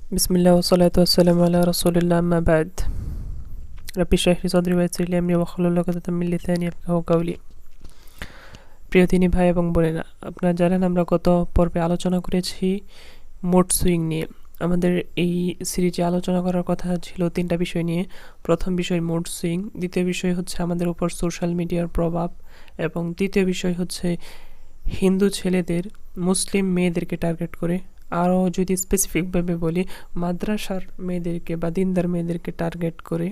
बिस्मिल्लाह वस्सलातु वस्सलामु अला रसूलिल्लाह अम्मा बाद रब्बि इश्रह ली सदरी वयस्सिर ली अमरी वाहलुल उक़दाताम मिन लिसानी ইয়াফকাহু কাওলি। প্রিয় দিনী ভাই এবং বোনেরা, আপনারা জানেন আমরা গত পর্বে আলোচনা করেছি মুড সুইং নিয়ে। আমাদের এই সিরিজে আলোচনা করার কথা ছিল তিনটা বিষয় নিয়ে। প্রথম বিষয় মুড সুইং, দ্বিতীয় বিষয় হচ্ছে আমাদের উপর সোশ্যাল মিডিয়ার প্রভাব, এবং তৃতীয় বিষয় হচ্ছে হিন্দু ছেলেদের মুসলিম মেয়েদেরকে টার্গেট করে, আরও যদি স্পেসিফিকভাবে বলি মাদ্রাসার মেয়েদেরকে বা দিনদার মেয়েদেরকে টার্গেট করে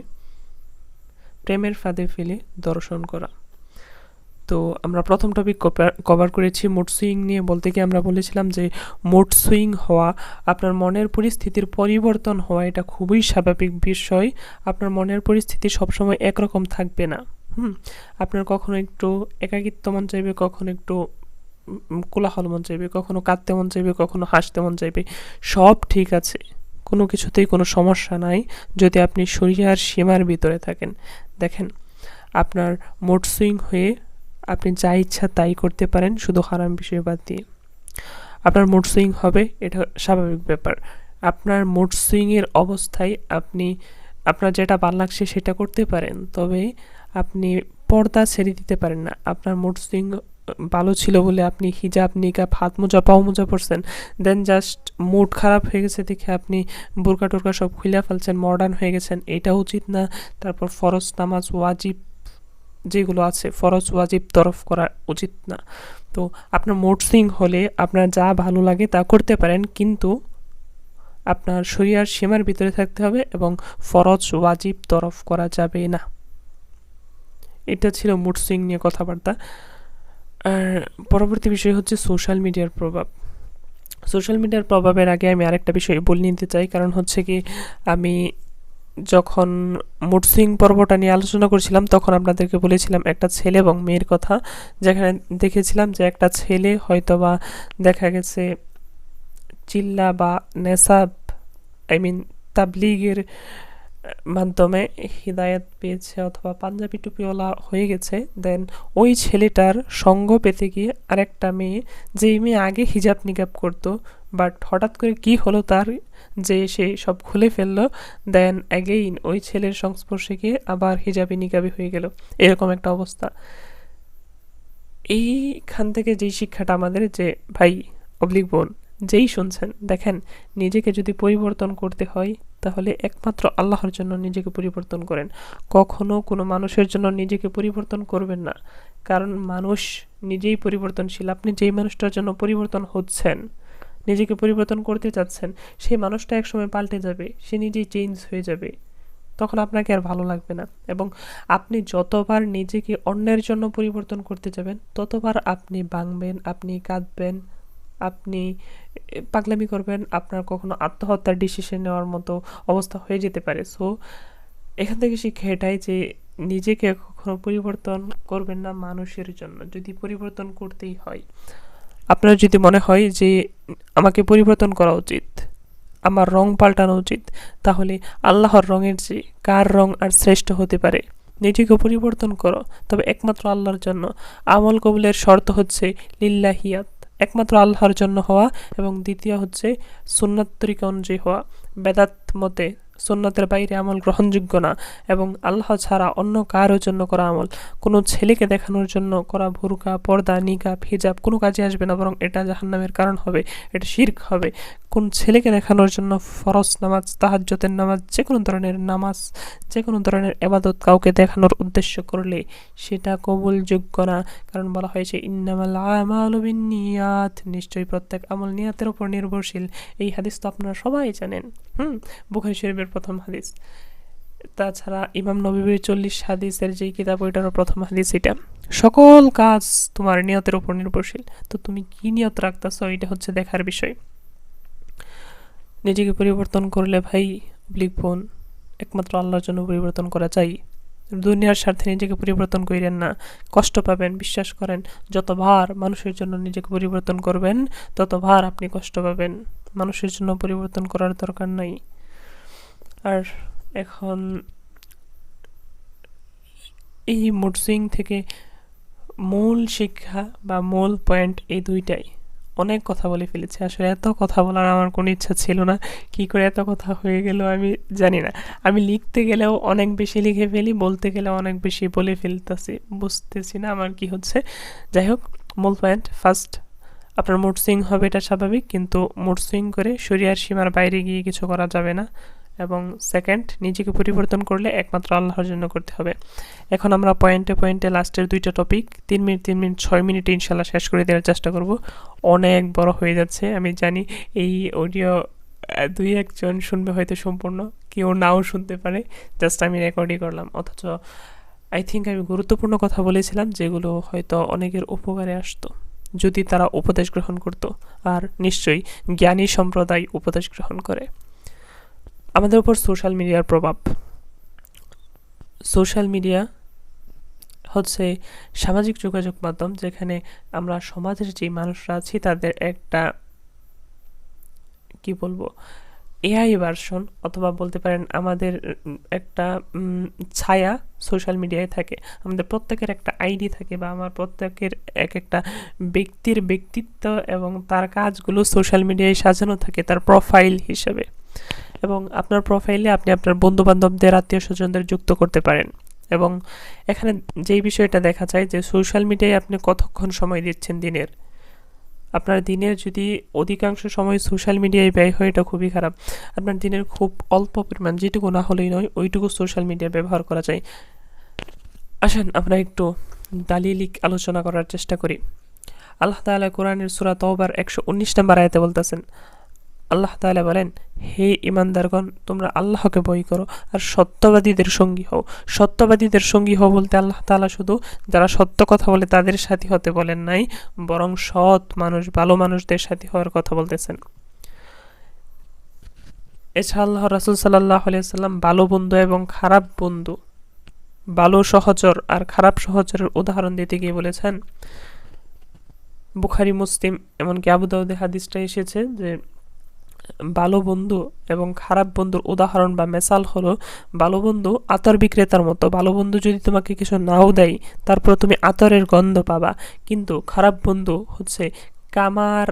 প্রেমের ফাঁদে ফেলে দর্শন করা। তো আমরা প্রথম টপিক কভার করেছি মুড সুইং নিয়ে। বলতে গিয়ে আমরা বলেছিলাম যে মুড সুইং হওয়া, আপনার মনের পরিস্থিতির পরিবর্তন হওয়া, এটা খুবই স্বাভাবিক বিষয়। আপনার মনের পরিস্থিতি সবসময় একরকম থাকবে না। আপনার কখনো একটু একাকিত্ব মন চাইবে, কখনো একটু কোলাহল মন চাইবে, কখনো কাঁদতে মন চাইবে, কখনো হাসতে মন চাইবে। সব ঠিক আছে, কোনো কিছুতেই কোনো সমস্যা নাই যদি আপনি শরিয়ার সীমার ভিতরে থাকেন। দেখেন, আপনার মুড সুইং হয়ে আপনি যা ইচ্ছা তাই করতে পারেন, শুধু হারাম বিষয় বাদ দিয়ে। আপনার মুড সুইং হবে, এটা স্বাভাবিক ব্যাপার। আপনার মুড সুইংয়ের অবস্থায় আপনি আপনার যেটা ভালো লাগছে সেটা করতে পারেন, তবে আপনি পর্দা ছেড়ে দিতে পারেন না। আপনার মুড সুইং ভালো ছিল বলে আপনি হিজাব, নিকাব, হাত মোজা, পাও মোজা পরছেন, দেন জাস্ট মুড খারাপ হয়ে গেছে দেখে আপনি বোরকা টোরকা সব খুলে ফেলছেন, মডার্ন হয়ে গেছেন, এটা উচিত না। তারপর ফরজ নামাজ, ওয়াজিব যেগুলো আছে, ফরজ ওয়াজিব তরফ করা উচিত না। তো আপনার মুড সুইং হলে আপনার যা ভালো লাগে তা করতে পারেন, কিন্তু আপনার শরিয়ার সীমার ভিতরে থাকতে হবে এবং ফরজ ওয়াজিব তরফ করা যাবে না। এটা ছিল মুড সুইং নিয়ে কথাবার্তা। আর পরবর্তী বিষয় হচ্ছে সোশ্যাল মিডিয়ার প্রভাব। সোশ্যাল মিডিয়ার প্রভাবের আগে আমি আরেকটা বিষয় বলে নিতে চাই, কারণ হচ্ছে কি, আমি যখন মুড সুইং পর্বটা নিয়ে আলোচনা করছিলাম তখন আপনাদেরকে বলেছিলাম একটা ছেলে এবং মেয়ের কথা, যেখানে দেখেছিলাম যে একটা ছেলে হয়তোবা দেখা গেছে চিল্লা বা নেসাব তাবলিগের মাধ্যমে হিদায়াত পেয়েছে অথবা পাঞ্জাবি টুপিওয়ালা হয়ে গেছে। দেন ওই ছেলেটার সঙ্গ পেতে গিয়ে আরেকটা মেয়ে, যেই মেয়ে আগে হিজাব নিকাব করতো, বাট হঠাৎ করে কি হলো তার, যে সে সব খুলে ফেললো, দেন অ্যাগেইন ওই ছেলের সংস্পর্শে গিয়ে আবার হিজাবি নিকাবি হয়ে গেল, এরকম একটা অবস্থা। এইখান থেকে যেই শিক্ষাটা আমাদের, যে ভাই অবলিক বোন যেই শুনছেন, দেখেন নিজেকে যদি পরিবর্তন করতে হয় তাহলে একমাত্র আল্লাহর জন্য নিজেকে পরিবর্তন করেন। কখনো কোনো মানুষের জন্য নিজেকে পরিবর্তন করবেন না, কারণ মানুষ নিজেই পরিবর্তনশীল। আপনি যেই মানুষটার জন্য পরিবর্তন হচ্ছেন, নিজেকে পরিবর্তন করতে চাচ্ছেন, সেই মানুষটা একসময় পাল্টে যাবে, সে নিজেই চেঞ্জ হয়ে যাবে, তখন আপনাকে আর ভালো লাগবে না। এবং আপনি যতবার নিজেকে অন্যের জন্য পরিবর্তন করতে যাবেন ততবার আপনি ভাঙবেন, আপনি কাঁদবেন, আপনি পাগলামি করবেন, আপনার কখনো আত্মহত্যার ডিসিশন নেওয়ার মতো অবস্থা হয়ে যেতে পারে। সো এখান থেকে শিক্ষা এটাই যে নিজেকে কখনো পরিবর্তন করবেন না মানুষের জন্য। যদি পরিবর্তন করতেই হয়, আপনার যদি মনে হয় যে আমাকে পরিবর্তন করা উচিত, আমার রং পাল্টানো উচিত, তাহলে আল্লাহর রঙের যে কার রং আর শ্রেষ্ঠ হতে পারে। নিজেকে পরিবর্তন করো, তবে একমাত্র আল্লাহর জন্য। আমল কবুলের শর্ত হচ্ছে লিল্লাহিয়াত, একমাত্র আল্লাহর জন্য হওয়া, এবং দ্বিতীয় হচ্ছে সুন্নাত তরিকা অনুযায়ী হওয়া। বেদাত মতে সুন্নাতের বাইরে আমল গ্রহণযোগ্য না, এবং আল্লাহ ছাড়া অন্য কারোর জন্য করা আমল, কোনো ছেলেকে দেখানোর জন্য করা বোরকা, পর্দা, নিকাব, হিজাব কোনো কাজে আসবে না, বরং এটা জাহান্নামের কারণ হবে, এটা শিরক হবে। কোন ছেলেকে দেখানোর জন্য ফরজ নামাজ, তাহাজ্জুদের নামাজ, যে কোনো ধরনের নামাজ, যে কোনো ধরনের ইবাদত কাউকে দেখানোর উদ্দেশ্য করলে সেটা কবুলযোগ্য না, কারণ বলা হয়েছে ইন্নামাল আমালু বিন্নিয়াত, নিশ্চয়ই প্রত্যেক আমল নিয়াতের উপর নির্ভরশীল। এই হাদিস তো আপনারা সবাই জানেন, বুখারী শরীফের প্রথম হাদিস। তাছাড়া ইমাম নববীর 40 হাদিসের যেই কিতাব, ওইটারও প্রথম হাদিস এটা। সকল কাজ তোমার নিয়তের উপর নির্ভরশীল। তো তুমি কি নিয়ত রাখতেছ, এটা হচ্ছে দেখার বিষয়। নিজেকে পরিবর্তন করলে ভাই লিখবন, একমাত্র আল্লাহর জন্য পরিবর্তন করা চাই। দুনিয়ার স্বার্থে নিজেকে পরিবর্তন করেন না, কষ্ট পাবেন। বিশ্বাস করেন, যতবার মানুষের জন্য নিজেকে পরিবর্তন করবেন ততবার আপনি কষ্ট পাবেন। মানুষের জন্য পরিবর্তন করার দরকার নাই। আর এখন এই মুড সুইং থেকে মূল শিক্ষা বা মূল পয়েন্ট এই দুইটাই। অনেক কথা বলে ফেলেছি। আসলে এত কথা বলার আমার কোনো ইচ্ছা ছিল না। কি করে এত কথা হয়ে গেল আমি জানি না। আমি লিখতে গেলেও অনেক বেশি লিখে ফেলি, বলতে গেলেও অনেক বেশি বলে ফেলতেছি, বুঝতেছি না আমার কি হচ্ছে। যাই হোক, মূল পয়েন্ট, ফার্স্ট আপনার মুড সুইং হবে, এটা স্বাভাবিক, কিন্তু মুড সুইং করে শরিয়ার সীমার বাইরে গিয়ে কিছু করা যাবে না। এবং সেকেন্ড, নিজেকে পরিবর্তন করলে একমাত্র আল্লাহর জন্য করতে হবে। এখন আমরা পয়েন্টে পয়েন্টে লাস্টের 2টা টপিক 3 মিনিট 3 মিনিট 6 মিনিটে ইনশাল্লাহ শেষ করে দেওয়ার চেষ্টা করব। অনেক বড় হয়ে যাচ্ছে, আমি জানি। এই অডিও 2-1 জন শুনবে হয়তো, সম্পূর্ণ কেউ নাও শুনতে পারে, জাস্ট আমি রেকর্ডই করলাম। অথচ আই থিঙ্ক আমি গুরুত্বপূর্ণ কথা বলেছিলাম যেগুলো হয়তো অনেকের উপকারে আসতো যদি তারা উপদেশ গ্রহণ করত। আর নিশ্চয়ই জ্ঞানী সম্প্রদায় উপদেশ গ্রহণ করে। আমাদের উপর সোশ্যাল মিডিয়ার প্রভাব। সোশ্যাল মিডিয়া হচ্ছে সামাজিক যোগাযোগ মাধ্যম, যেখানে আমরা সমাজের যে মানুষরা আছি তাদের একটা, কি বলবো, এআই ভার্সন, অথবা বলতে পারেন আমাদের একটা ছায়া সোশ্যাল মিডিয়ায় থাকে। আমাদের প্রত্যেকের একটা আইডি থাকে, বা আমার প্রত্যেকের এক একটা ব্যক্তির ব্যক্তিত্ব এবং তার কাজগুলো সোশ্যাল মিডিয়ায় সাজানো থাকে তার প্রোফাইল হিসেবে। এবং আপনার প্রোফাইলে আপনি আপনার বন্ধুবান্ধবদের, আত্মীয় স্বজনদের যুক্ত করতে পারেন। এবং এখানে যেই বিষয়টা দেখা যায় যে সোশ্যাল মিডিয়ায় আপনি কতক্ষণ সময় দিচ্ছেন দিনের। আপনার দিনের যদি অধিকাংশ সময় সোশ্যাল মিডিয়ায় ব্যয় হয়, এটা খুবই খারাপ। আপনার দিনের খুব অল্প পরিমাণ, যেটুকু না হলেই নয়, ওইটুকু সোশ্যাল মিডিয়া ব্যবহার করা যায়। আসেন আমরা একটু দালিলিক আলোচনা করার চেষ্টা করি। আল্লাহ তাআলা কোরআনের সূরা তাওবার 119 নম্বর আয়াতে বলতেছেন, আল্লাহ তাআলা বলেন, হে ইমানদারগণ, তোমরা আল্লাহকে ভয় করো আর সত্যবাদীদের সঙ্গী হও। সত্যবাদীদের সঙ্গী হও বলতে আল্লাহ তাআলা শুধু যারা সত্য কথা বলে তাদের সাথী হতে বলেন নাই, বরং সৎ মানুষ, ভালো মানুষদের সাথী হওয়ার কথা বলতেছেন। এছাড়া আল্লাহ রাসূল সাল্লাল্লাহু আলাইহি ওয়াসাল্লাম ভালো বন্ধু এবং খারাপ বন্ধু, ভালো সহচর আর খারাপ সহচরের উদাহরণ দিতে গিয়ে বলেছেন, বুখারী, মুসলিম, এমনকি আবু দাউদে হাদিসটা এসেছে যে ভালো বন্ধু এবং খারাপ বন্ধুর উদাহরণ বা মেসাল হলো, ভালো বন্ধু আতর বিক্রেতার মতো। ভালো বন্ধু যদি তোমাকে কিছু নাও দেয়, তারপর তুমি আতরের গন্ধ পাবা। কিন্তু খারাপ বন্ধু হচ্ছে কামার,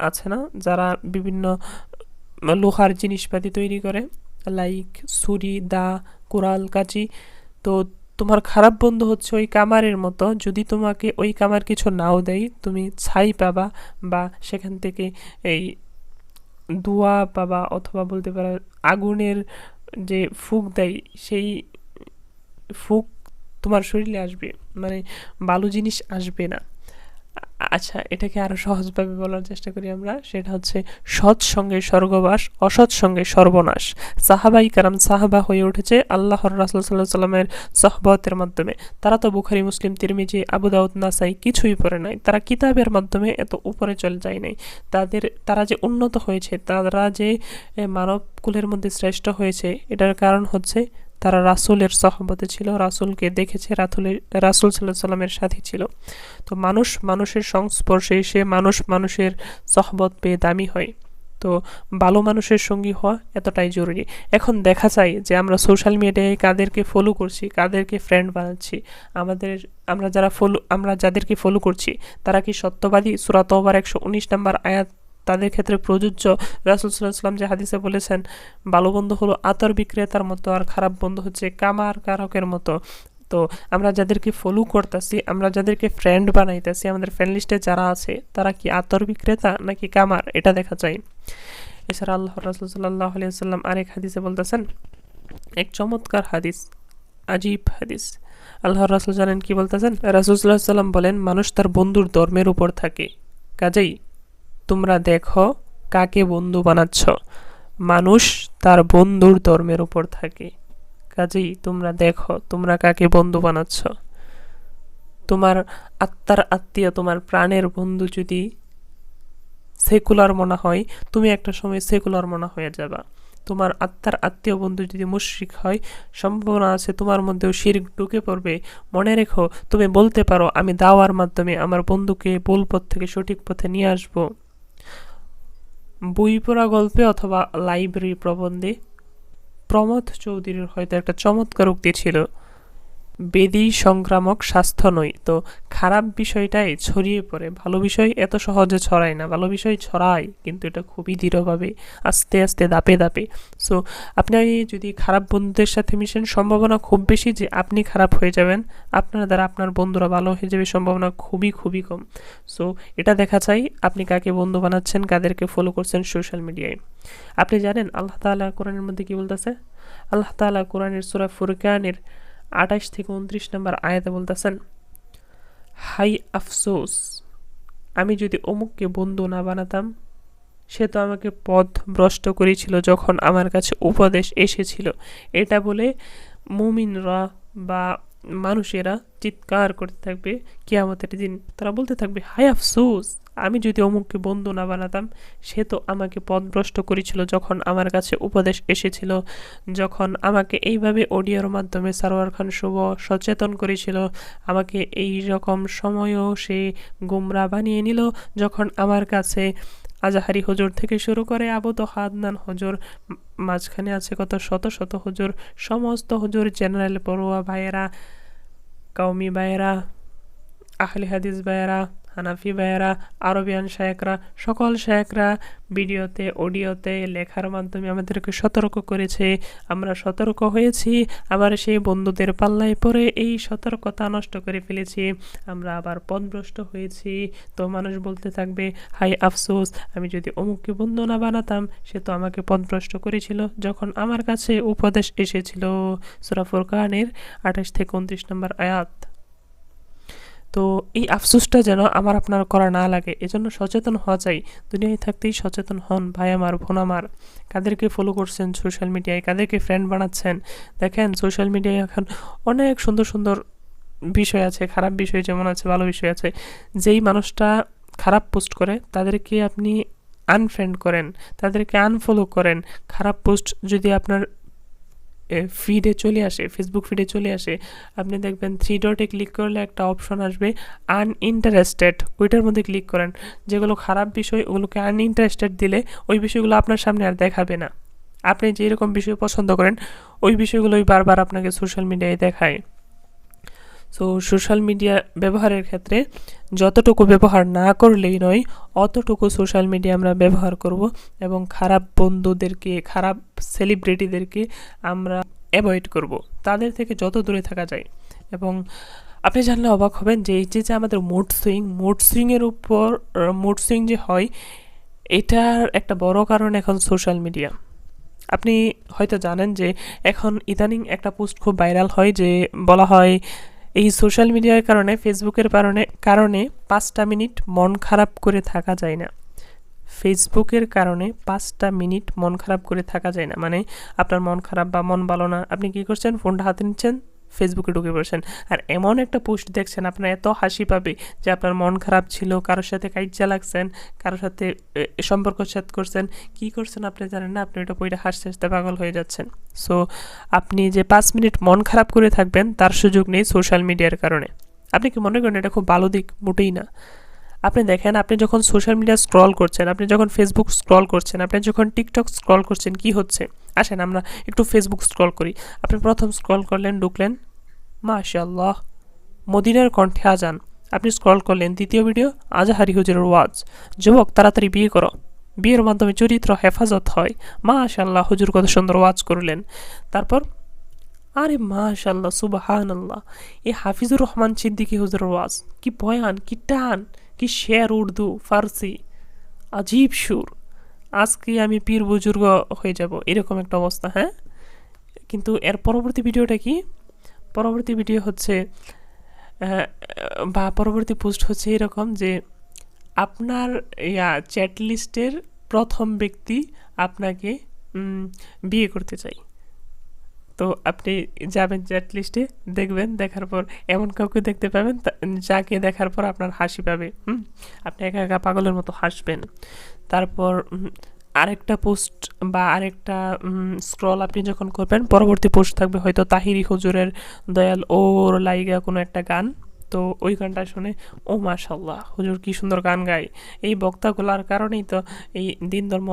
আছে না, যারা বিভিন্ন লোহার জিনিসপাতি তৈরি করে, লাইক ছুরি, দা, কুড়াল, কাঁচি। তো তোমার খারাপ বন্ধু হচ্ছে ওই কামারের মতো, যদি তোমাকে ওই কামার কিছু নাও দেয়, তুমি ছাই পাবা, বা সেখান থেকে এই ধোঁয়া পাবা, অথবা বলতে পারো আগুনের যে ফুঁক দেয়, সেই ফুঁক তোমার শরীরে আসবে, মানে ভালো জিনিস আসবে না। আচ্ছা, এটাকে আরো সহজভাবে বলার চেষ্টা করি আমরা, সেটা হচ্ছে সৎ সঙ্গে স্বর্গবাস, অসৎ সঙ্গে সর্বনাশ। সাহাবাই কারাম সাহাবা হয়ে উঠেছে আল্লাহর রাসূল সাল্লাল্লাহু আলাইহি ওয়াসাল্লামের সহবতের মাধ্যমে। তারা তো বুখারী, মুসলিম, তিরমিজি, আবু দাউদ, নাসাই কিছুই পড়ে নাই, তারা কিতাবের মাধ্যমে এত উপরে চলে যায় নাই। তারা যে উন্নত হয়েছে, তারা যে মানবকুলের মধ্যে শ্রেষ্ঠ হয়েছে, এটার কারণ হচ্ছে তারা রাসূলের সহবতে ছিল, রাসূলকে দেখেছে, রাসূল সাল্লাল্লাহু আলাইহি ওয়াসাল্লামের সাথী ছিল। তো মানুষ মানুষের সংস্পর্শে এসে মানুষ মানুষের সহবত পেয়ে দামি হয়। তো ভালো মানুষের সঙ্গী হওয়া এতটাই জরুরি। এখন দেখা যায় যে আমরা সোশ্যাল মিডিয়ায় কাদেরকে ফলো করছি, কাদেরকে ফ্রেন্ড বানাচ্ছি। আমরা যাদেরকে ফলো করছি তারা কি সত্যবাদী? সূরা তাওবার 119 নম্বর আয়াত তাদের ক্ষেত্রে প্রযোজ্য। রাসূল সাল্লাল্লাহু আলাইহি ওয়াসাল্লাম যে হাদিসে বলেছেন, ভালো বন্ধু হলো আতর বিক্রেতার মতো আর খারাপ বন্ধু হচ্ছে কামার কারকের মতো। তো আমরা যাদেরকে ফলো করতেছি, আমরা যাদেরকে ফ্রেন্ড বানাইতেছি, আমাদের ফ্রেন্ড লিস্টে যারা আছে, তারা কি আতর বিক্রেতা নাকি কামার, এটা দেখা যায়। এছাড়া আল্লাহ রাসূল সাল্লাল্লাহু আলাইহি ওয়াসাল্লাম আরেক হাদিসে বলতেছেন, এক চমৎকার হাদিস, আজীব হাদিস। আল্লাহর রাসূল জানেন কি বলতেছেন? রাসূল সাল্লাল্লাহু আলাইহি ওয়াসাল্লাম বলেন, মানুষ তার বন্ধুর ধর্মের উপর থাকে, কাজেই তোমরা দেখো কাকে বন্ধু বানাচ্ছ। মানুষ তার বন্ধুর ধর্মের উপর থাকে, কাজেই তোমরা দেখো তোমরা কাকে বন্ধু বানাচ্ছ। তোমার আত্মার আত্মীয়, তোমার প্রাণের বন্ধু যদি সেকুলার মনে হয়, তুমি একটা সময় সেকুলার মনে হয়ে যাবা। তোমার আত্মার আত্মীয় বন্ধু যদি মুশরিক হয়, সম্ভাবনা আছে তোমার মধ্যেও শিরক ঢুকে পড়বে। মনে রেখো, তুমি বলতে পারো আমি দাওয়ার মাধ্যমে আমার বন্ধুকে ভুল পথ থেকে সঠিক পথে নিয়ে আসব। বই পড়া গল্পে অথবা লাইব্রেরি প্রবন্ধে প্রমথ চৌধুরীর হয়তো একটা চমৎকার উক্তি ছিল, বেদি সংক্রামক স্বাস্থ্য নয়। তো খারাপ বিষয়টাই ছড়িয়ে পড়ে, ভালো বিষয় এত সহজে ছড়ায় না। ভালো বিষয় ছড়ায় কিন্তু এটা খুবই দৃঢ়ভাবে, আস্তে আস্তে, দাপে দাপে। সো আপনি যদি খারাপ বন্ধুদের সাথে মিশেন, সম্ভাবনা খুব বেশি যে আপনি খারাপ হয়ে যাবেন, আপনার দ্বারা আপনার বন্ধুরা ভালো হয়ে যাবে, সম্ভাবনা খুবই খুবই কম। সো এটা দেখা চাই আপনি কাকে বন্ধু বানাচ্ছেন, কাদেরকে ফলো করছেন সোশ্যাল মিডিয়ায়। আপনি জানেন আল্লাহ তাআলা কোরআনের মধ্যে কি বলতেছে? আল্লাহ তাআলা কোরআনের সূরা ফুরকানের 28 থেকে 29 নম্বর আয়াতে বলতেছেন, হাই আফসোস, আমি যদি অমুককে বন্ধু না বানাতাম, সে তো আমাকে পথ ভ্রষ্ট করেছিল যখন আমার কাছে উপদেশ এসেছিল। এটা বলে মুমিনরা বা মানুষেরা চিৎকার করতে থাকবে কিয়ামতের দিন। তারা বলতে থাকবে, হাই আফসোস, আমি যদি অমুককে বন্ধু না বানাতাম, সে তো আমাকে পথভ্রষ্ট করেছিল যখন আমার কাছে উপদেশ এসেছিল, যখন আমাকে এইভাবে অডিওর মাধ্যমে সারোয়ার খান শুভ সচেতন করেছিল, আমাকে এই রকম সময়ও সে গুমরা বানিয়ে নিল, যখন আমার কাছে আজাহারি হুজুর থেকে শুরু করে আবু তো হাদনান হুজুর, মাঝখানে আছে কত শত শত হুজুর, সমস্ত হুজুর, জেনারেল পড়ুয়া ভাইয়েরা, কওমি ভাইয়েরা, আহলে হাদিস ভাইয়েরা, হানাফি ভাইয়েরা, আরবিয়ান শায়েকরা, সকল শায়েকরা ভিডিওতে, অডিওতে, লেখার মাধ্যমে আমাদেরকে সতর্ক করেছে। আমরা সতর্ক হয়েছি, আবার সেই বন্ধুদের পাল্লায় পড়ে এই সতর্কতা নষ্ট করে ফেলেছি, আমরা আবার পথভ্রষ্ট হয়েছি। তো মানুষ বলতে থাকবে, হাই আফসোস, আমি যদি অমুককে বন্ধু না বানাতাম, সে তো আমাকে পথভ্রষ্ট করেছিল যখন আমার কাছে উপদেশ এসেছিল। সূরা ফুরকানের 28 থেকে 29 নম্বর আয়াত। তো এই আফসোসটা যেন আমার আপনার করা না লাগে, এজন্য সচেতন হওয়া চাই। দুনিয়ায় থাকতেই সচেতন হন ভাই আমার, বোন আমার। কাদেরকে ফলো করছেন সোশ্যাল মিডিয়ায়, কাদেরকে ফ্রেন্ড বানাচ্ছেন। দেখেন সোশ্যাল মিডিয়ায় এখন অনেক সুন্দর সুন্দর বিষয় আছে, খারাপ বিষয় যেমন আছে, ভালো বিষয় আছে। যেই মানুষটা খারাপ পোস্ট করে তাদেরকে আপনি আনফ্রেন্ড করেন, তাদেরকে আনফলো করেন। খারাপ পোস্ট যদি আপনার ফিডে চলে আসে, ফেসবুক ফিডে চলে আসে, আপনি দেখবেন 3 ডটে ক্লিক করলে একটা অপশন আসবে আনইন্টারেস্টেড, ওইটার মধ্যে ক্লিক করেন। যেগুলো খারাপ বিষয় ওগুলোকে আনইন্টারেস্টেড দিলে ওই বিষয়গুলো আপনার সামনে আর দেখাবে না। আপনি যেরকম বিষয় পছন্দ করেন ওই বিষয়গুলোই বারবার আপনাকে সোশ্যাল মিডিয়ায় দেখায়। সো সোশ্যাল মিডিয়া ব্যবহারের ক্ষেত্রে যতটুকু ব্যবহার না করলেই নয়, অতটুকু সোশ্যাল মিডিয়া আমরা ব্যবহার করব এবং খারাপ বন্ধুদেরকে, খারাপ সেলিব্রিটিদেরকে আমরা অ্যাভয়েড করব, তাদের থেকে যত দূরে থাকা যায়। এবং আপনি জানলে অবাক হবেন যে এই যে আমাদের মুড সুইংয়ের উপর, মুড সুইং যে হয়, এটার একটা বড় কারণ এখন সোশ্যাল মিডিয়া। আপনি হয়তো জানেন যে এখন ইদানিং একটা পোস্ট খুব ভাইরাল হয়, যে বলা হয় এই সোশ্যাল মিডিয়ার কারণে, ফেসবুকের কারণে 5টা মিনিট মন খারাপ করে থাকা যায় না। ফেসবুকের কারণে 5টা মিনিট মন খারাপ করে থাকা যায় না। মানে আপনার মন খারাপ বা মন ভালো না, আপনি কি করছেন? ফোনটা হাতে নিচ্ছেন, ফেসবুকে ঢুকে পড়ছেন, আর এমন একটা পোস্ট দেখছেন আপনার এত হাসি পাবে যে আপনার মন খারাপ ছিল, কারোর সাথে কাইজ্জা লাগছেন, কারোর সাথে সম্পর্ক ছেদ করছেন, কি করছেন আপনি জানেন না, আপনি ওটা পয়টা হাসতে হাসতে পাগল হয়ে যাচ্ছেন। সো আপনি যে 5 মিনিট মন খারাপ করে থাকবেন তার সুযোগ নেই সোশ্যাল মিডিয়ার কারণে। আপনি কি মনে করেন এটা খুব ভালো দিক? মোটেই না। আপনি দেখেন, আপনি যখন সোশ্যাল মিডিয়া স্ক্রল করছেন, আপনি যখন ফেসবুক স্ক্রল করছেন, আপনি যখন টিকটক স্ক্রল করছেন, কি হচ্ছে? আসেন আমরা একটু ফেসবুক স্ক্রল করি। আপনি প্রথম স্ক্রল করলেন, ঢুকলেন, মাশাআল্লাহ মদিনার কণ্ঠে আজান। আপনি স্ক্রল করলেন, দ্বিতীয় ভিডিও আজাহারি হুজুরের ওয়াজ, যুবক তাড়াতাড়ি বিয়ে করো, বিয়ের মাধ্যমে চরিত্র হেফাজত হয়, মাশাআল্লাহ হুজুর কত সুন্দর ওয়াজ করলেন। তারপর আরে মাশাআল্লাহ সুবহানাল্লাহ, এই হাফিজুর রহমান সিদ্দিকী হুজুরের ওয়াজ, কি বয়ান, কি টান, কি শের, উর্দু ফার্সি, আজীব সুর, আজকে আমি পীর বুজুর্গ হয়ে যাব, এরকম একটা অবস্থা। হ্যাঁ, কিন্তু এর পরবর্তী ভিডিওটা কি? পরবর্তী ভিডিও হচ্ছে বা পরবর্তী পোস্ট হচ্ছে এরকম যে আপনার চ্যাট লিস্টের প্রথম ব্যক্তি আপনাকে বিয়ে করতে চাই। তো আপনি যাবেন চ্যাট লিস্টে, দেখবেন, দেখার পর এমন কাউকে দেখতে পাবেন যাকে দেখার পর আপনার হাসি পাবে, আপনি একা একা পাগলের মতো হাসবেন। তারপর আরেকটা পোস্ট বা আরেকটা স্ক্রল আপনি যখন করবেন, পরবর্তী পোস্ট থাকবে হয়তো তাহিরি হুজুরের দয়াল ওর লাইগা কোনো একটা গান। তো ওই গানটা শুনে ও মাশাআল্লাহ হুজুর কি সুন্দর গান গায়। এই বক্তাগুলার কারণেই তো এই দিন ধর্ম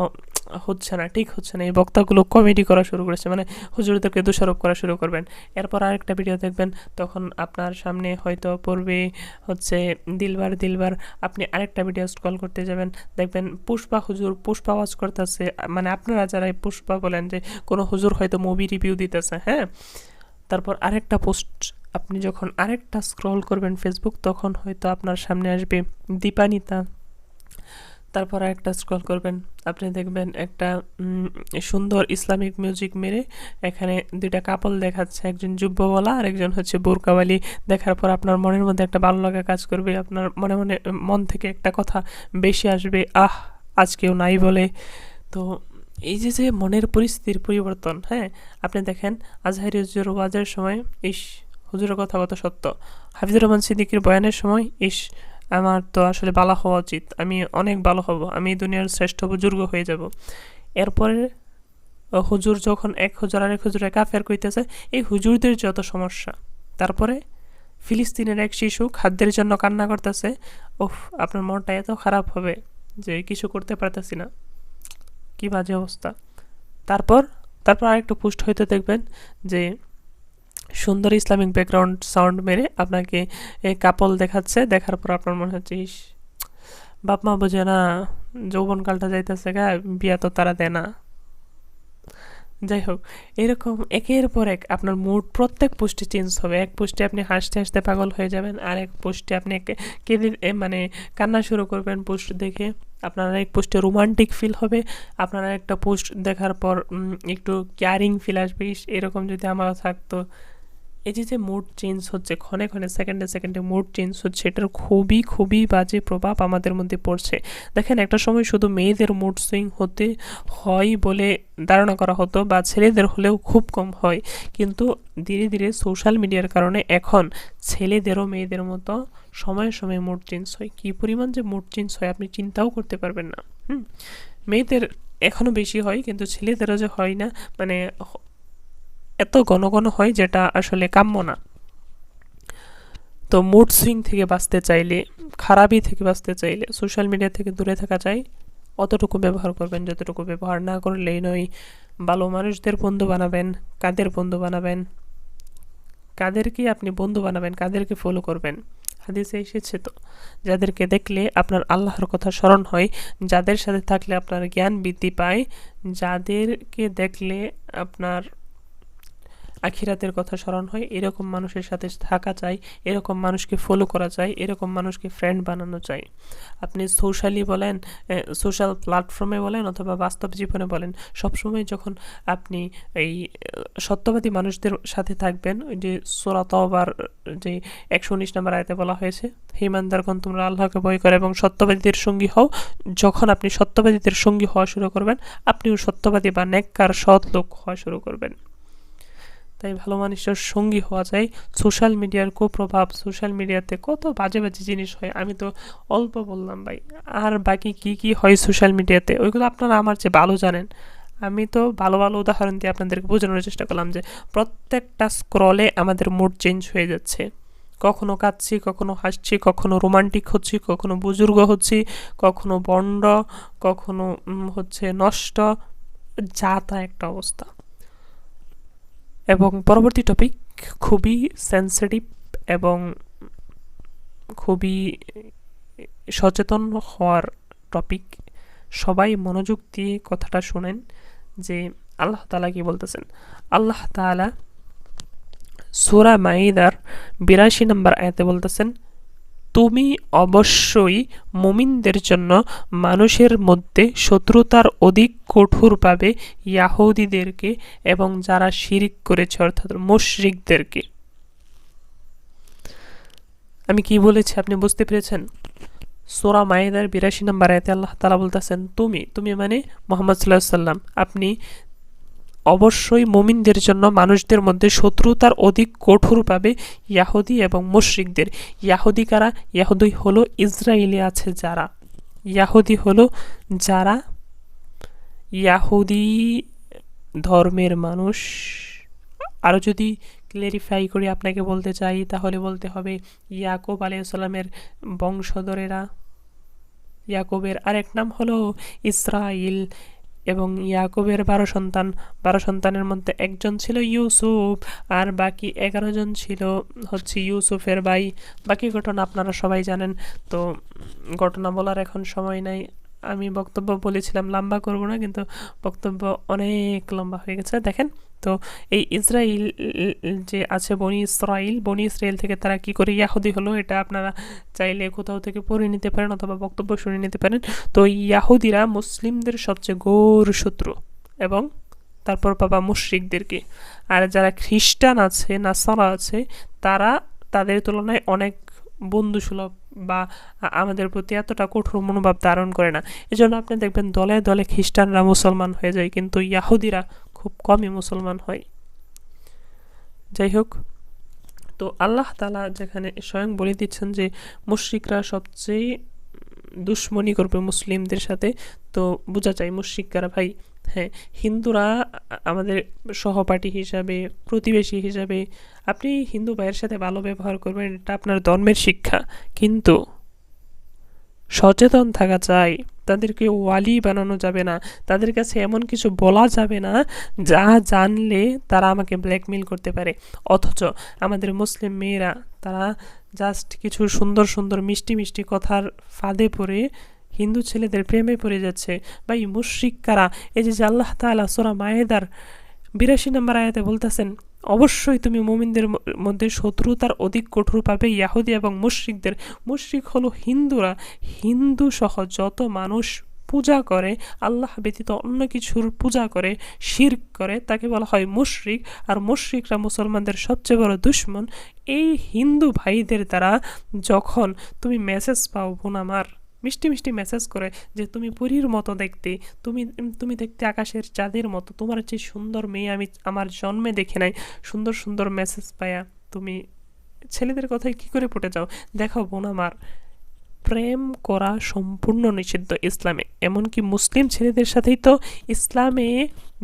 হচ্ছে না, ঠিক হচ্ছে না, এই বক্তাগুলো কমেডি করা শুরু করেছে, মানে হুজুরদেরকে দোষারোপ করা শুরু করবেন। এরপর আরেকটা ভিডিও দেখবেন, তখন আপনার সামনে হয়তো পড়বে হচ্ছে দিলবার দিলবার। আপনি আরেকটা ভিডিও স্ক্রল করতে যাবেন, দেখবেন পুষ্পা হুজুর পুষ্পা ওয়াজ করতেছে, মানে আপনারা যারা এই পুষ্পা বলেন যে কোনো হুজুর হয়তো মুভি রিভিউ দিতেছে, হ্যাঁ। তারপর আরেকটা পোস্ট, আপনি যখন আরেকটা স্ক্রল করবেন ফেসবুক, তখন হয়তো আপনার সামনে আসবে দীপানিতা। তারপর আরেকটা স্ক্রল করবেন, আপনি দেখবেন একটা সুন্দর ইসলামিক মিউজিক মেরে এখানে দুইটা কাপল দেখাচ্ছে, একজন জুব্বওয়ালা আর একজন হচ্ছে বোরকাওয়ালি। দেখার পর আপনার মনের মধ্যে একটা ভালো লাগা কাজ করবে, আপনার মনে মনে মন থেকে একটা কথা বেশি আসবে, আজ কেউ নাই বলে। তো এই যে যে মনের পরিস্থিতির পরিবর্তন, হ্যাঁ। আপনি দেখেন আজহারি হুজুর ওয়াজের সময়, ইস হুজুরের কথা কত সত্য। হাফিজুর রহমান সিদ্দিকীর বয়ানের সময়, ইস আমার তো আসলে ভালো হওয়া উচিত, আমি অনেক ভালো হব, আমি দুনিয়ার শ্রেষ্ঠ বুজুর্গ হয়ে যাব। এরপরে হুজুর যখন এক হুজুর আরেক হুজুরে কাফের কইতেছে, এই হুজুরদের যত সমস্যা। তারপরে ফিলিস্তিনের এক শিশু খাদ্যের জন্য কান্না করতেছে, ওফ আপনার মনটা এত খারাপ হবে যে কিছু করতে পারতেছি না, কি বাজে অবস্থা। তারপর তারপর আরেকটু পোস্ট হইতে দেখবেন যে সুন্দর ইসলামিক ব্যাকগ্রাউন্ড সাউন্ড মেরে আপনাকে কাপল দেখাচ্ছে, দেখার পর আপনার মনে হচ্ছে, ইস বাপ মা বোঝে না, যৌবনকালটা যাইতেছে গা, বিয়া তো তারা দেয় না। যাই হোক, এরকম একের পর এক আপনার মুড প্রত্যেক পোস্টে চেঞ্জ হবে। এক পোস্টে আপনি হাসতে হাসতে পাগল হয়ে যাবেন, আর এক পোস্টে আপনি কেঁদে মানে কান্না শুরু করবেন পোস্ট দেখে। আপনার এক পোস্টে রোমান্টিক ফিল হবে, আপনার একটা পোস্ট দেখার পর একটু কেয়ারিং ফিল আসবে, এরকম যদি আমারও থাকতো। এই যে যে মুড চেঞ্জ হচ্ছে, ক্ষণে ক্ষণে সেকেন্ডে সেকেন্ডে মুড চেঞ্জ হচ্ছে, এটার খুবই খুবই বাজে প্রভাব আমাদের মধ্যে পড়ছে। দেখেন একটা সময় শুধু মেয়েদের মুড সুইং হতে হয় বলে ধারণা করা হতো, বা ছেলেদের হলেও খুব কম হয়, কিন্তু ধীরে ধীরে সোশ্যাল মিডিয়ার কারণে এখন ছেলেদেরও মেয়েদের মতো সময়ে সময়ে মুড চেঞ্জ হয়। কী পরিমাণ যে মুড চেঞ্জ হয় আপনি চিন্তাও করতে পারবেন না। মেয়েদের এখনও বেশি হয়, কিন্তু ছেলেদেরও যে হয় না, মানে এত ঘন ঘন হয়, যেটা আসলে কাম্য না। তো মুড সুইং থেকে বাঁচতে চাইলে, খারাপই থেকে বাঁচতে চাইলে সোশ্যাল মিডিয়া থেকে দূরে থাকা চাই, অতটুকু ব্যবহার করবেন যতটুকু ব্যবহার না করলেই নয়। ভালো মানুষদের বন্ধু বানাবেন, কাদের বন্ধু বানাবেন, কাদেরকে আপনি বন্ধু বানাবেন, কাদেরকে ফলো করবেন। হাদিসে এসেছে তো, যাদেরকে দেখলে আপনার আল্লাহর কথা স্মরণ হয়, যাদের সাথে থাকলে আপনার জ্ঞান বৃদ্ধি পায়, যাদেরকে দেখলে আপনার আখিরাতের কথা স্মরণ হয়, এরকম মানুষের সাথে থাকা চাই, এরকম মানুষকে ফলো করা চাই, এরকম মানুষকে ফ্রেন্ড বানানো চাই। আপনি সোশ্যালি বলেন, সোশ্যাল প্ল্যাটফর্মে বলেন, অথবা বাস্তব জীবনে বলেন, সবসময় যখন আপনি এই সত্যবাদী মানুষদের সাথে থাকবেন, ওই যে সূরা তাওবার যে 119 নম্বর আয়াতে বলা হয়েছে, হে ইমানদারগণ তোমরা আল্লাহকে ভয় করো এবং সত্যবাদীদের সঙ্গী হও। যখন আপনি সত্যবাদীদের সঙ্গী হওয়া শুরু করবেন, আপনিও সত্যবাদী বা নেককার সৎ লোক হওয়া শুরু করবেন। তাই ভালো মানুষের সঙ্গী হওয়া যায়। সোশ্যাল মিডিয়ার কুপ্রভাব, সোশ্যাল মিডিয়াতে কত বাজে বাজে জিনিস হয়, আমি তো অল্প বললাম ভাই, আর বাকি কি কি হয় সোশ্যাল মিডিয়াতে ওইগুলো আপনারা আমার চেয়ে ভালো জানেন। আমি তো ভালো ভালো উদাহরণ দিয়ে আপনাদেরকে বোঝানোর চেষ্টা করলাম যে প্রত্যেকটা স্ক্রলে আমাদের মুড চেঞ্জ হয়ে যাচ্ছে। কখনো কাঁদছি, কখনো হাসছি, কখনো রোমান্টিক হচ্ছি, কখনো বুজুর্গ হচ্ছি, কখনো বন্ড, কখনো হচ্ছে নষ্ট, যা তা একটা অবস্থা। এবং পরবর্তী টপিক খুবই সেন্সিটিভ এবং খুবই সচেতন হওয়ার টপিক। সবাই মনোযোগ দিয়ে কথাটা শুনেন যে আল্লাহ তাআলা কি বলতেছেন। আল্লাহ তাআলা সূরা মাইদার 82 নম্বর আয়াতে বলতেছেন, তুমি অবশ্যই মুমিনদের জন্য মানুষের মধ্যে শত্রুতার অধিক কঠোর পাবে ইয়াহুদীদেরকে এবং যারা শিরিক করেছে অর্থাৎ মুশরিকদেরকে। আমি কি বলেছি আপনি বুঝতে পেরেছেন? সূরা মাইদার 82 নম্বর আয়াতে আল্লাহ তাআলা বলতেছেন, তুমি মানে মুহাম্মদ সাল্লাল্লাহু আলাইহি ওয়াসাল্লাম, আপনি অবশ্যই মুমিনদের জন্য মানুষদের মধ্যে শত্রুতার অধিক কঠোর পাবে ইয়াহুদি এবং মুশরিকদের। ইয়াহুদি কারা? ইয়াহুদি হলো ইসরায়েলে আছে যারা, ইয়াহুদি হলো যারা ইয়াহুদি ধর্মের মানুষ। আরও যদি ক্লেরিফাই করে আপনাকে বলতে চাই, তাহলে বলতে হবে ইয়াকুব আলাইহিস সালামের বংশধরেরা। ইয়াকুবের আরেক নাম হলো ইসরাইল। এবং ইয়াকুবের 12 সন্তানের মধ্যে একজন ছিল ইউসুফ, আর বাকি 11 জন ছিল হচ্ছে ইউসুফের ভাই। বাকি ঘটনা আপনারা সবাই জানেন, তো ঘটনা বলার এখন সময় নাই। আমি বক্তব্য বলেছিলাম লম্বা করব না, কিন্তু বক্তব্য অনেক লম্বা হয়ে গেছে। দেখেন তো এই ইসরাইল যে আছে, বনি ইসরাইল থেকে তারা কি করে ইয়াহুদি হলো, এটা আপনারা চাইলে কোথাও থেকে পড়ে নিতে পারেন অথবা বক্তব্য শুনে নিতে পারেন। তো ইয়াহুদিরা মুসলিমদের সবচেয়ে ঘোর শত্রু, এবং তারপর পাবা মুশরিকদেরকে। আর যারা খ্রিস্টান আছে, নাসারা আছে, তারা তাদের তুলনায় অনেক বন্ধুসুলভ বা আমাদের প্রতি এতটা কঠোর মনোভাব ধারণ করে না। এজন্য আপনি দেখবেন দলে দলে খ্রিস্টানরা মুসলমান হয়ে যায়, কিন্তু ইয়াহুদিরা খুব কমই মুসলমান হয়। যাই হোক, তো আল্লাহ তাআলা যেখানে স্বয়ং বলে দিচ্ছেন যে মুশরিকরা সবচেয়ে দুশ্মনী করবে মুসলিমদের সাথে, তো বোঝা যায় মুশরিক কারা ভাই। হ্যাঁ, হিন্দুরা আমাদের সহপাঠী হিসাবে, প্রতিবেশী হিসাবে আপনি হিন্দু ভাইয়ের সাথে ভালো ব্যবহার করবেন, এটা আপনার ধর্মের শিক্ষা, কিন্তু সচেতন থাকা চাই। তাদেরকে ওয়ালি বানানো যাবে না, তাদের কাছে এমন কিছু বলা যাবে না যা জানলে তারা আমাকে ব্ল্যাকমেইল করতে পারে। অথচ আমাদের মুসলিম মেয়েরা তারা জাস্ট কিছু সুন্দর সুন্দর মিষ্টি মিষ্টি কথার ফাঁদে পড়ে হিন্দু ছেলেদের প্রেমে পড়ে যাচ্ছে। ভাই মুশরিক কারা? এই যে আল্লাহ তাআলা সূরা মায়েদার 82 নম্বর আয়াতে বলতেছেন, অবশ্যই তুমি মুমিনদের মধ্যে শত্রুতার অধিক কঠোর পাবে ইয়াহুদি এবং মুশরিকদের। মুশরিক হলো হিন্দুরা। হিন্দু সহ যত মানুষ পূজা করে, আল্লাহ ব্যতীত অন্য কিছুর পূজা করে, শিরক করে, তাকে বলা হয় মুশরিক। আর মুশরিকরা মুসলমানদের সবচেয়ে বড় দুশমন। এই হিন্দু ভাইদের দ্বারা যখন তুমি মেসেজ পাও, বোন আমার, মিষ্টি মিষ্টি মেসেজ করে যে তুমি পরীর মতো দেখতে, তুমি দেখতে আকাশের চাঁদের মতো, তোমার চেয়ে সুন্দর মেয়ে আমি আমার জন্মে দেখে নাই, সুন্দর সুন্দর মেসেজ পায়া তুমি ছেলেদের কথায় কি করে পটে যাও। দেখো বোন আমার, প্রেম করা সম্পূর্ণ নিষিদ্ধ ইসলামে। এমনকি মুসলিম ছেলেদের সাথেই তো ইসলামে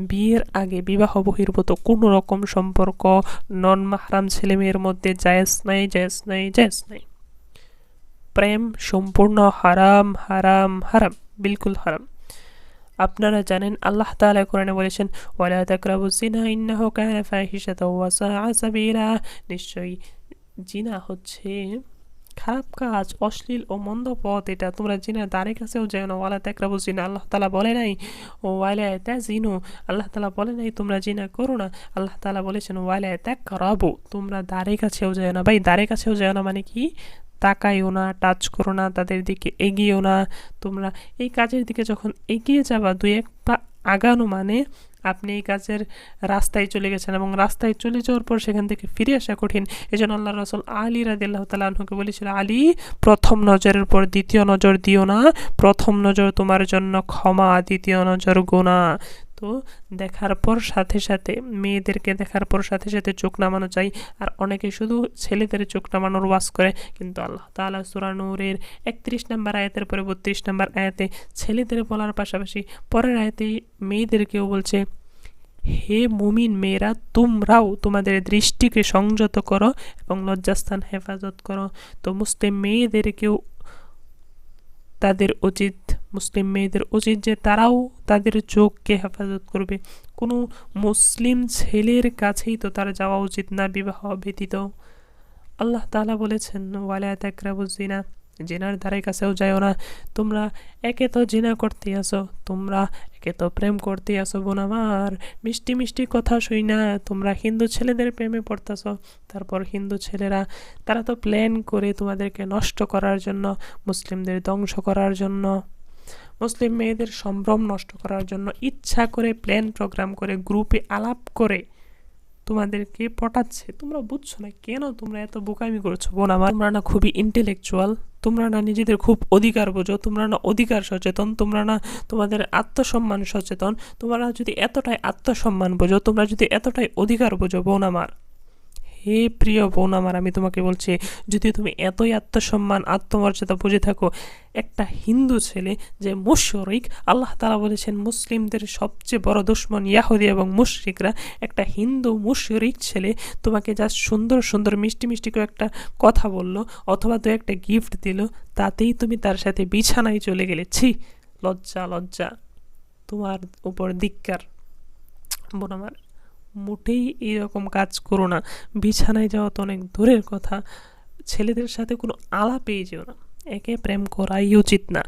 বিয়ের আগে বিবাহ বহির্ভূত কোনো রকম সম্পর্ক নন মাহরাম ছেলে মেয়ের মধ্যে জায়েজ নাই। প্রেম সম্পূর্ণ হারাম হারাম হারাম, বিলকুল হারাম। আপনারা জানেন আল্লাহ তাআলা কোরআনে বলেছেন, ওয়ালা তাকরাবুজ জিনা ইন্নাহু কানা ফাহিশাতাও ওয়া সাআ সাবিলা। নিশ্চয়ই জিনা হচ্ছে খারাপ কাজ, অশ্লীল ও মন্দ পথ, এটা তোমরা জিনার দ্বারের কাছেও যেও না। ওয়ালা তাকরাবুজ জিনা, আল্লাহ তাআলা বলে নাই ও ওয়ালা তাজিনু, আল্লাহ তাআলা বলে নাই তোমরা জিনা করো না। আল্লাহ তাআলা বলেছেন ওয়ালা তাকরাবু, তোমরা দ্বারের কাছেও যেও না। ভাই দ্বারের কাছেও যেও না মানে কি? তাকাইও না, টাচ করো না, তাদের দিকে এগিয়েও না। তোমরা এই কাজের দিকে যখন এগিয়ে যাবা, 2-1 পা আগানো মানে আপনি এই কাজের রাস্তায় চলে গেছেন, এবং রাস্তায় চলে যাওয়ার পর সেখান থেকে ফিরে আসা কঠিন। এই জন্য আল্লাহ রাসূল আলী রাদিয়াল্লাহু তাআলা আনহুকে বলেছিল, আলী, প্রথম নজরের পর দ্বিতীয় নজর দিও না, প্রথম নজর তোমার জন্য ক্ষমা, দ্বিতীয় নজর গুনাহ। তো দেখার পর সাথে সাথে, মেয়েদেরকে দেখার পর সাথে সাথে চোখ নামানো চাই। আর অনেকে শুধু ছেলেদের চোখ নামানোর ওয়াজ করে, কিন্তু আল্লাহ তাআলা সূরা নূরের 31 নম্বর আয়াতের পরে 32 নম্বর আয়াতে ছেলেদের বলার পাশাপাশি পরের আয়াতে মেয়েদেরকেও বলছে, হে মুমিন মেয়েরা, তোমরাও তোমাদের দৃষ্টিকে সংযত করো এবং লজ্জাস্থান হেফাজত করো। তো মুসলিম মেয়েদের উচিত যে তারাও তাদের চোখকে হেফাজত করবে। কোনো মুসলিম ছেলের কাছেই তো তার যাওয়া উচিত না বিবাহ ব্যতীত। আল্লাহ তাআলা বলেছেন, ওয়ালা তাকরাবুজ জিনা, জিনার ধারের কাছেও যাও না। তোমরা একে তো জিনা করতে আসো, তোমরা একে তো প্রেম করতে আসো বোন আমার, মিষ্টি মিষ্টি কথা শুই না তোমরা হিন্দু ছেলেদের প্রেমে পড়তেছ। তারপর হিন্দু ছেলেরা তারা তো প্ল্যান করে তোমাদেরকে নষ্ট করার জন্য, মুসলিমদের ধ্বংস করার জন্য, মুসলিম মেয়েদের সম্ভ্রম নষ্ট করার জন্য ইচ্ছা করে প্ল্যান প্রোগ্রাম করে গ্রুপে আলাপ করে তোমাদেরকে পটাচ্ছে। তোমরা বুঝছো না কেন তোমরা এত বোকামি করছো বোন আমার? তোমরা না খুবই ইন্টেলেকচুয়াল, তোমরা না নিজেদের খুব অধিকার বোঝো, তোমরা না অধিকার সচেতন, তোমরা না তোমাদের আত্মসম্মান সচেতন। তোমরা যদি এতটাই আত্মসম্মান বোঝো, তোমরা যদি এতটাই অধিকার বোঝো বোন আমার, হে প্রিয় বোন আমার, আমি তোমাকে বলছি, যদি তুমি এতই আত্মসম্মান আত্মমর্যাদা বুঝে থাকো, একটা হিন্দু ছেলে যে মুশরিক, আল্লাহ তাআলা বলেছেন মুসলিমদের সবচেয়ে বড় দুশমন ইয়াহুদি এবং মুশরিকরা, একটা হিন্দু মুশরিক ছেলে তোমাকে জাস্ট সুন্দর সুন্দর মিষ্টি মিষ্টি করে একটা কথা বললো অথবা তো একটা গিফট দিল, তাতেই তুমি তার সাথে বিছানায় চলে গেলে। ছি, লজ্জা লজ্জা। তোমার উপর ধিক্কার। বোন আমার, মোটেই এরকম কাজ করো না। বিছানায় যাওয়া তো অনেক দূরের কথা, ছেলেদের সাথে কোনো আলাপেই যেও না। একে প্রেম করাই উচিত না।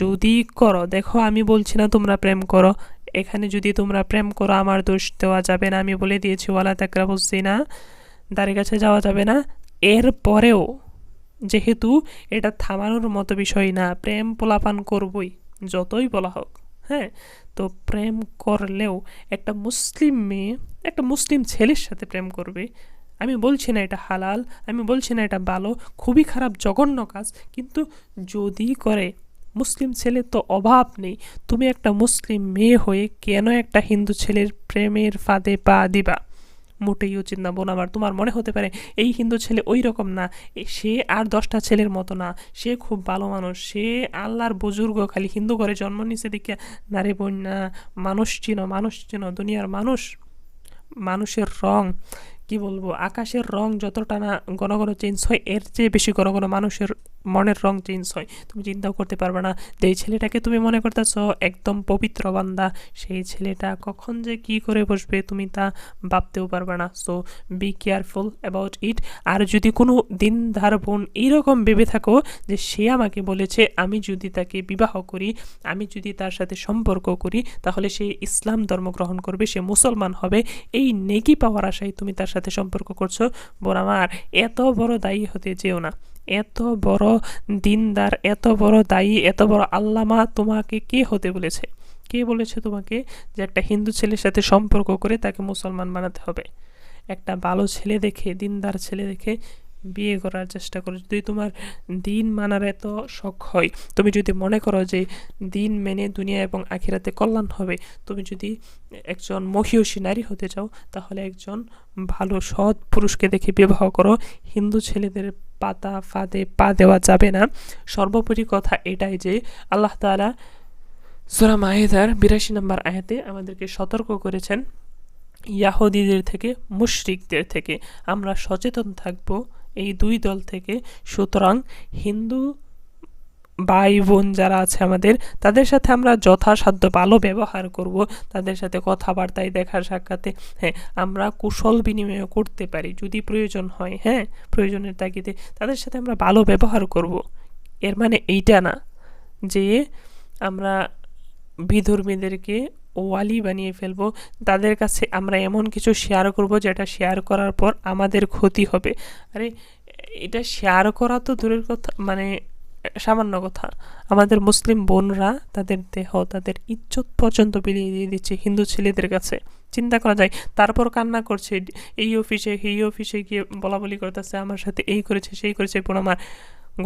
যদি করো, দেখো আমি বলছি না তোমরা প্রেম করো, এখানে যদি তোমরা প্রেম করো আমার দোষ দেওয়া যাবে না। আমি বলে দিয়েছি ওয়ালা তাকরাবুজ জিনা, দ্বারের কাছে যাওয়া যাবে না। এরপরেও যেহেতু এটা থামানোর মতো বিষয় না, প্রেম পোলাপান করবই যতই বলা হোক, হ্যাঁ। তো প্রেম করলেও একটা মুসলিম মেয়ে একটা মুসলিম ছেলের সাথে প্রেম করবে, আমি বলছি না এটা হালাল, আমি বলছি না এটা ভালো, খুবই খারাপ জঘন্য কাজ, কিন্তু যদি করে, মুসলিম ছেলের তো অভাব নেই, তুমি একটা মুসলিম মেয়ে হয়ে কেন একটা হিন্দু ছেলের প্রেমের ফাঁদে পা দিবা? মোটেই উচিত না বোন আমার। তোমার মনে হতে পারে এই হিন্দু ছেলে ওই রকম না, সে আর 10টা ছেলের মতো না, সে খুব ভালো মানুষ, সে আল্লাহর বুজুর্গ, খালি হিন্দু ঘরে জন্ম নিছে দিকে না রে বোন না। মানুষ চিনো, মানুষ চিনো, দুনিয়ার মানুষ, মানুষের রং কি বলবো, আকাশের রং যতটা না ঘন ঘন চেঞ্জ হয়, এর চেয়ে বেশি ঘন ঘন মানুষের মনের রং চেঞ্জ হয়। তুমি চিন্তাও করতে পারবে না যে এই ছেলেটাকে তুমি মনে করতেছ একদম পবিত্র বান্দা, সেই ছেলেটা কখন যে কি করে বসবে তুমি তা ভাবতেও পারবে না। So be careful about it. আর যদি কোনো দিনদার বোন এইরকম ভেবে থাকো যে সে আমাকে বলেছে আমি যদি তাকে বিবাহ করি, আমি যদি তার সাথে সম্পর্ক করি, তাহলে সে ইসলাম ধর্ম গ্রহণ করবে, সে মুসলমান হবে, এই নেকি পাওয়ার আশায় তুমি তার সাথে সম্পর্ক করছো, বোন আমার, এত বড় দায়ী হতে যেও না। এত বড় দিনদার, এত বড় দায়ী, এত বড় আল্লামা তোমাকে কে হতে বলেছে? কে বলেছে তোমাকে যে একটা হিন্দু ছেলের সাথে সম্পর্ক করে তাকে মুসলমান বানাতে হবে? একটা ভালো ছেলে দেখে, দিনদার ছেলে দেখে বিয়ে করার চেষ্টা করো। যদি তোমার দিন মানার এত শখ হয়, তুমি যদি মনে করো যে দিন মেনে দুনিয়া এবং আখিরাতে কল্যাণ হবে, তুমি যদি একজন মহিয়সী নারী হতে চাও, তাহলে একজন ভালো সৎ পুরুষকে দেখে বিবাহ করো। হিন্দু ছেলেদের পাতা ফাঁদে পা দেওয়া যাবে না। সর্বোপরি কথা এটাই যে আল্লাহ তাআলা সূরা মায়েদার 82 নম্বর আয়াতে আমাদেরকে সতর্ক করেছেন ইয়াহুদীদের থেকে, মুশরিকদের থেকে আমরা সচেতন থাকব, এই দুই দল থেকে। সুতরাং হিন্দু ভাই বোন যারা আছে আমাদের, তাদের সাথে আমরা যথাসাধ্য ভালো ব্যবহার করব, তাদের সাথে কথাবার্তায়, দেখা সাক্ষাতে, হ্যাঁ, আমরা কুশল বিনিময় করতে পারি যদি প্রয়োজন হয়, হ্যাঁ, প্রয়োজনের তাগিদে তাদের সাথে আমরা ভালো ব্যবহার করব। এর মানে এইটা না যে আমরা বিধর্মীদেরকে ওয়ালি বানিয়ে ফেলবো, তাদের কাছে আমরা এমন কিছু শেয়ার করব যেটা শেয়ার করার পর আমাদের ক্ষতি হবে। আরে এটা শেয়ার করা তো দূরের কথা, মানে সামান্য কথা, আমাদের মুসলিম বোনরা তাদের দেহ, তাদের ইজ্জত পর্যন্ত বিলিয়ে দিয়ে দিচ্ছে হিন্দু ছেলেদের কাছে। চিন্তা করা যায়, তারপর কান্না করছে, এই অফিসে গিয়ে বলা বলি করতেছে আমার সাথে এই করেছে সেই করেছে। বোন আমার,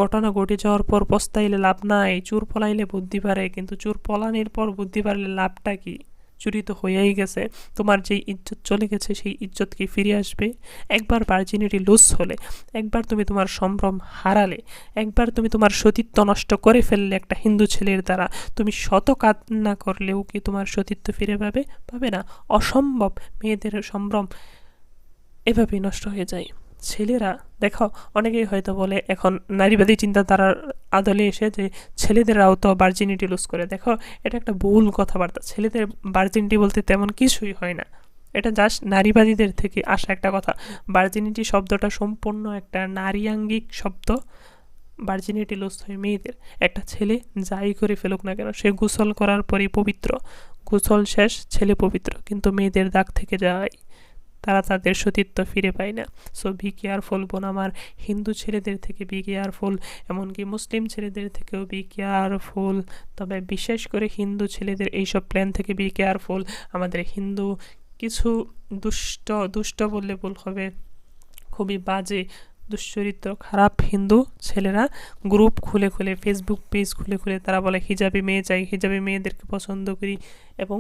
ঘটনা ঘটে যাওয়ার পর পস্তাইলে লাভ নাই, চুর পলাইলে বুদ্ধি পারে, কিন্তু চুর পলানির পর বুদ্ধি পারলে লাভটা কি? চুরি তো হয়েই গেছে, তোমার যেই ইজ্জত চলে গেছে সেই ইজ্জত কি ফিরে আসবে? একবার ভার্জিনিটি লুজ হলে, একবার তুমি তোমার সম্ভ্রম হারালে, একবার তুমি তোমার সতীত্ব নষ্ট করে ফেললে একটা হিন্দু ছেলের দ্বারা, তুমি শত কান্না করলেও কি তোমার সতীত্ব ফিরে পাবে না? অসম্ভব। মেয়েদের সম্ভ্রম এভাবেই নষ্ট হয়ে যায়। ছেলেরা দেখো, অনেকেই হয়তো বলে এখন নারীবাদী চিন্তাধারার আদলে এসে যে ছেলেদেরও তো ভার্জিনিটি লুজ করে। দেখো, এটা একটা ভুল কথাবার্তা। ছেলেদের ভার্জিনিটি বলতে তেমন কিছুই হয় না, এটা জাস্ট নারীবাদীদের থেকে আসা একটা কথা। ভার্জিনিটি শব্দটা সম্পূর্ণ একটা নারীয়াঙ্গিক শব্দ। ভার্জিনিটি লুজ হয় মেয়েদের। একটা ছেলে যাই করে ফেলুক না কেন, সে গোসল করার পরই পবিত্র, গোসল শেষ ছেলে পবিত্র, কিন্তু মেয়েদের দাগ থেকে যায়, তারা তাদের সতীত্ব ফিরে পায় না। সো বি কেয়ারফুল বোন আমার, হিন্দু ছেলেদের থেকে বি কেয়ারফুল, এমনকি মুসলিম ছেলেদের থেকেও বি কেয়ারফুল। তবে বিশেষ করে হিন্দু ছেলেদের এইসব প্ল্যান থেকে বি কেয়ারফুল। আমাদের হিন্দু কিছু দুষ্ট বললে ভুল হবে, খুবই বাজে দুশ্চরিত্র খারাপ হিন্দু ছেলেরা গ্রুপ খুলে ফেসবুক পেজ খুলে তারা বলে হিজাবি মেয়ে চাই, হিজাবি মেয়েদেরকে পছন্দ করি, এবং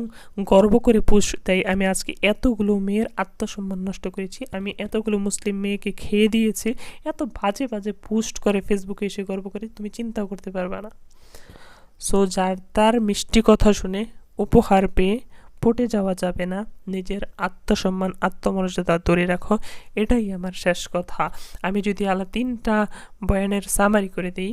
গর্ব করে পোস্ট দেয় আমি আজকে এতগুলো মেয়ের আত্মসম্মান নষ্ট করেছি, আমি এতগুলো মুসলিম মেয়েকে খেয়ে দিয়েছি। এত বাজে পোস্ট করে ফেসবুকে এসে গর্ব করে, তুমি চিন্তাও করতে পারবে না। সো যার তার মিষ্টি কথা শুনে উপহার পেয়ে পটে যাওয়া যাবে না, নিজের আত্মসম্মান আত্মমর্যাদা ধরে রাখো, এটাই আমার শেষ কথা। আমি যদি আলাদা 3টা বয়ানের সামারি করে দিই,